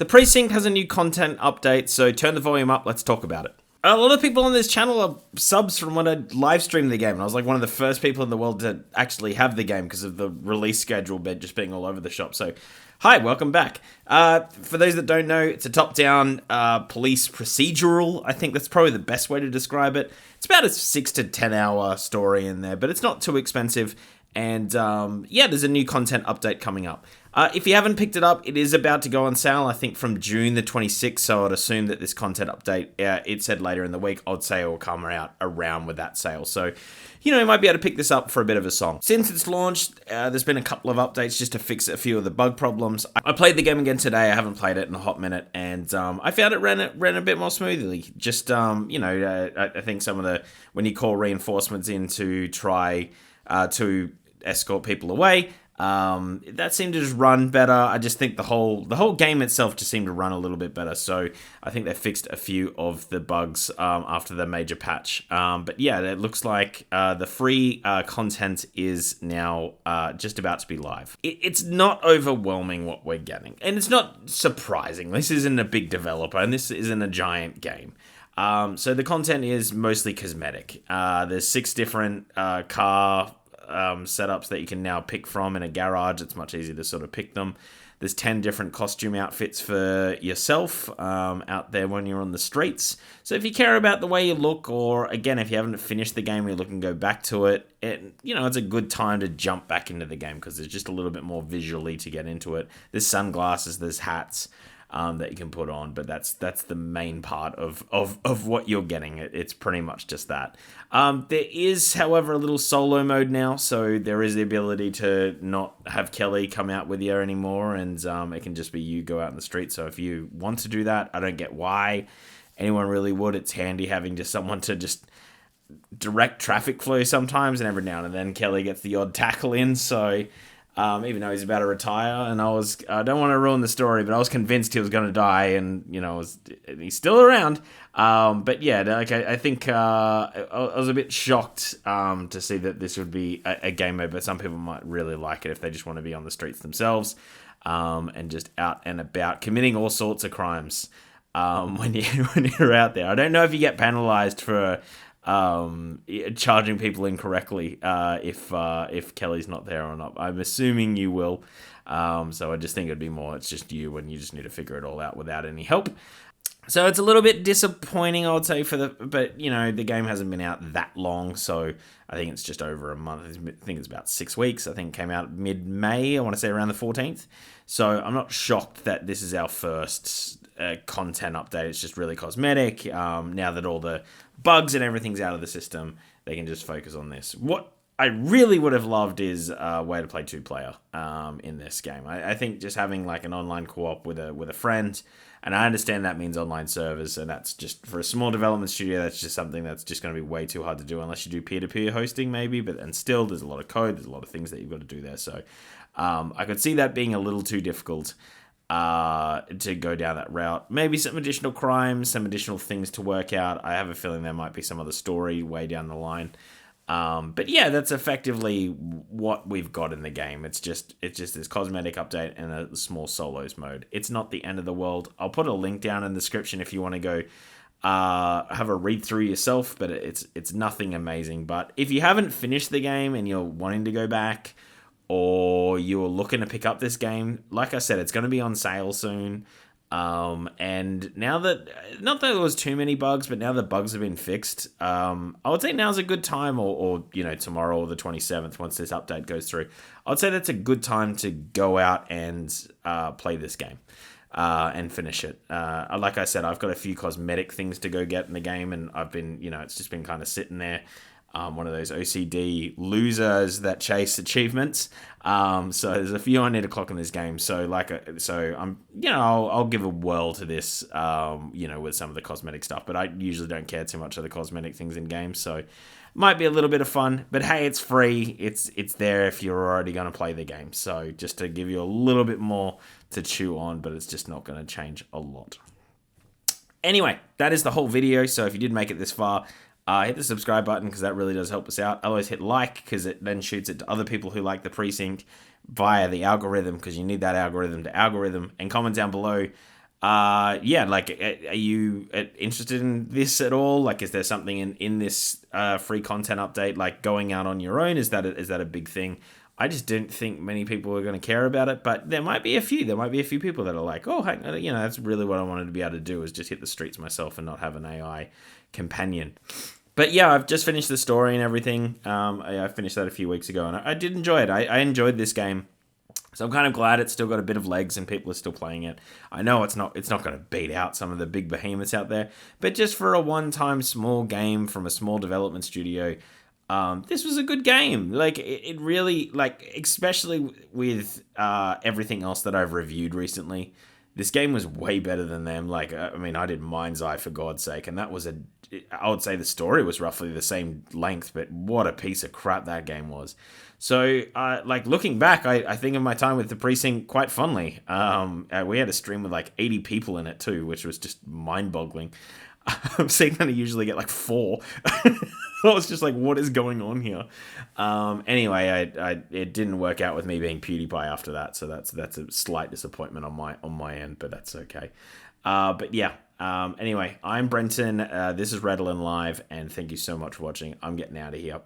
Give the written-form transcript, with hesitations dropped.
The Precinct has a new content update, so turn the volume up, let's talk about it. A lot of people on this channel are subs from when I live streamed the game, and I was like one of the first people in the world to actually have the game because of the release schedule just being all over the shop. So, hi, welcome back. For those that don't know, it's a top-down police procedural. I think that's probably the best way to describe it. It's about a 6 to 10 hour story in there, but it's not too expensive. And yeah, there's a new content update coming up. If you haven't picked it up, it is about to go on sale, I think from June the 26th, so I'd assume that this content update, it said later in the week, I'd say it will come out around with that sale. So, you know, you might be able to pick this up for a bit of a song. Since it's launched, there's been a couple of updates just to fix a few of the bug problems. I played the game again today, I haven't played it in a hot minute, and I found it ran a bit more smoothly. Just, you know, I think some of the, when you call reinforcements in to try to escort people away, that seemed to just run better. I just think the whole game itself just seemed to run a little bit better. So I think they fixed a few of the bugs after the major patch. But yeah, it looks like the free content is now just about to be live. It's not overwhelming what we're getting, and it's not surprising. This isn't a big developer, and this isn't a giant game. So the content is mostly cosmetic. There's 6 different car setups that you can now pick from in a garage. It's much easier to sort of pick them. There's 10 different costume outfits for yourself out there when you're on the streets. So if you care about the way you look, or again, if you haven't finished the game, you're looking to go back to it, you know, it's a good time to jump back into the game because there's just a little bit more visually to get into it. There's sunglasses, there's hats that you can put on, but that's the main part of what you're getting. It's pretty much just that. There is, however, a little solo mode now, so there is the ability to not have Kelly come out with you anymore, and it can just be you go out in the street. So if you want to do that, I don't get why anyone really would. It's handy having just someone to just direct traffic flow sometimes, and every now and then Kelly gets the odd tackle in, so even though he's about to retire, and I don't want to ruin the story, but I was convinced he was going to die, and you know, he's still around. But yeah, like I think I was a bit shocked to see that this would be a game mode, but some people might really like it if they just want to be on the streets themselves and just out and about committing all sorts of crimes when you're out there. I don't know if you get penalized for charging people incorrectly if Kelly's not there or not. I'm assuming you will. So I just think it'd be more, it's just you, and you just need to figure it all out without any help. So it's a little bit disappointing, I would say, but you know, the game hasn't been out that long, so I think it's just over a month. I think it's about 6 weeks. I think it came out mid-May, I want to say around the 14th. So I'm not shocked that this is our first content update. It's just really cosmetic. Now that all the bugs and everything's out of the system, they can just focus on this. What I really would have loved is a way to play 2-player in this game. I think just having like an online co-op with a friend, and I understand that means online servers, and that's just, for a small development studio, that's just something that's just going to be way too hard to do unless you do peer-to-peer hosting maybe, and still there's a lot of code, there's a lot of things that you've got to do there. So I could see that being a little too difficult to go down that route. Maybe some additional crimes, some additional things to work out. I have a feeling there might be some other story way down the line. But yeah, that's effectively what we've got in the game. It's just this cosmetic update and a small solos mode. It's not the end of the world. I'll put a link down in the description if you want to go have a read through yourself, but it's nothing amazing. But if you haven't finished the game and you're wanting to go back, or you're looking to pick up this game, like I said, it's going to be on sale soon. And now that, not that there was too many bugs, but now the bugs have been fixed, I would say now's a good time, or you know, tomorrow or the 27th, once this update goes through, I'd say that's a good time to go out and play this game and finish it. Like I said, I've got a few cosmetic things to go get in the game, and I've been, you know, it's just been kind of sitting there. One of those OCD losers that chase achievements. So there's a few I need to clock in this game. So I'm, you know, I'll give a whirl to this, you know, with some of the cosmetic stuff. But I usually don't care too much of the cosmetic things in games. So it might be a little bit of fun. But hey, it's free. It's there if you're already going to play the game. So just to give you a little bit more to chew on, but it's just not going to change a lot. Anyway, that is the whole video. So if you did make it this far, hit the subscribe button because that really does help us out. Otherwise, hit like because it then shoots it to other people who like the Precinct via the algorithm, because you need that algorithm to algorithm. And comment down below Yeah, like, are you interested in this at all? Like, is there something in this free content update, like going out on your own? Is that a big thing? I just don't think many people are going to care about it, but there might be a few. There might be a few people that are like, oh, hey, that's really what I wanted to be able to do, is just hit the streets myself and not have an AI companion. But yeah, I've just finished the story and everything. I finished that a few weeks ago, and I did enjoy it. I enjoyed this game. So I'm kind of glad it's still got a bit of legs and people are still playing it. I know it's not going to beat out some of the big behemoths out there, but just for a one-time small game from a small development studio, this was a good game. Like, it really, like, especially with everything else that I've reviewed recently, this game was way better than them. Like, I mean, I did Mind's Eye, for God's sake, and that was I would say the story was roughly the same length, but what a piece of crap that game was. So, like, looking back, I think of my time with The Precinct quite fondly. We had a stream with like 80 people in it too, which was just mind-boggling. I'm seeing that I usually get like 4. I was just like, what is going on here? Anyway, it didn't work out with me being PewDiePie after that, so that's a slight disappointment on my end, but that's okay. But yeah. Anyway, I'm Brenton. This is Redolin Live, and thank you so much for watching. I'm getting out of here. Bye.